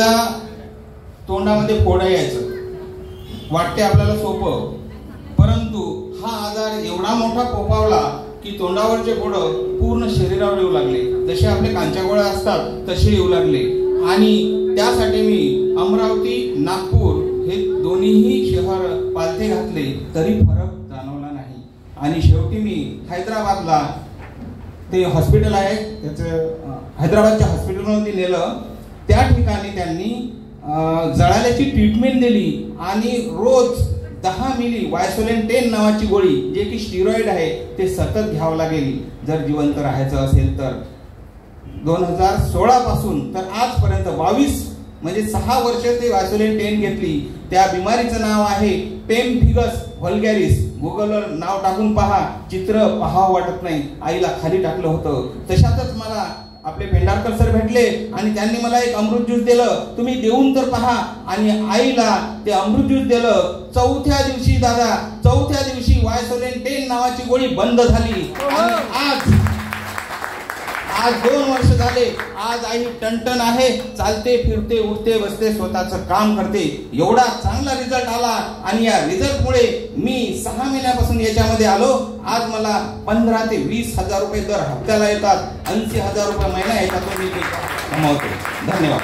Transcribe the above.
त्या तोंडामध्ये फोड यायचं. वाटते आपल्याला सोपं, परंतु हा आजार एवढा मोठा फोफावला की तोंडावरचे फोड पूर्ण शरीरावर येऊ लागले. जसे आपले कांच्या गोळ्या असतात तसे येऊ लागले. आणि त्यासाठी मी अमरावती नागपूर हे दोन्हीही शहर पालथे घातले तरी फरक जाणवला नाही. आणि शेवटी मी हैदराबादला, ते हॉस्पिटल आहे त्याचं, हैदराबादच्या हॉस्पिटलमध्ये नेलं. त्या ठिकाणी त्यांनी जळाल्याची ट्रीटमेंट दिली आणि रोज 10 मिली वायसोलेन 10 नावाची गोळी, जे की स्टिरॉइड आहे, ते सतत घ्यावं लागेल जर जिवंत राहायचं असेल तर. 2016 पासून तर आजपर्यंत 22 म्हणजे 6 वर्ष ते वायसोलेन 10 घेतली. त्या बिमारीचं नाव आहे पेम्फिगस व्हल्गॅरिस. गुगलवर नाव टाकून पहा, चित्र पाहावं वाटत नाही. आईला खाली टाकलं होतं. तशातच मला आपले पेंढारकर सर भेटले आणि त्यांनी मला एक अमृत ज्यूस दिलं. तुम्ही देऊन तर पहा. आणि आईला ते अमृत ज्यूस दिलं. चौथ्या दिवशी वायसोलेन 10 नावाची गोळी बंद झाली. आणि आज 2 वर्ष झाले. आज आई टणटण आहे, चालते फिरते उठते बसते, स्वतःचं काम करते. एवढा चांगला रिझल्ट आला आणि या रिझल्टमुळे मी 6 महिन्यापासून याच्यामध्ये आलो. आज मला 15 ते 20 हजार रुपये दर हप्त्याला येतात. 80,000 रुपये महिना याच्यातून मी कमवतो. धन्यवाद.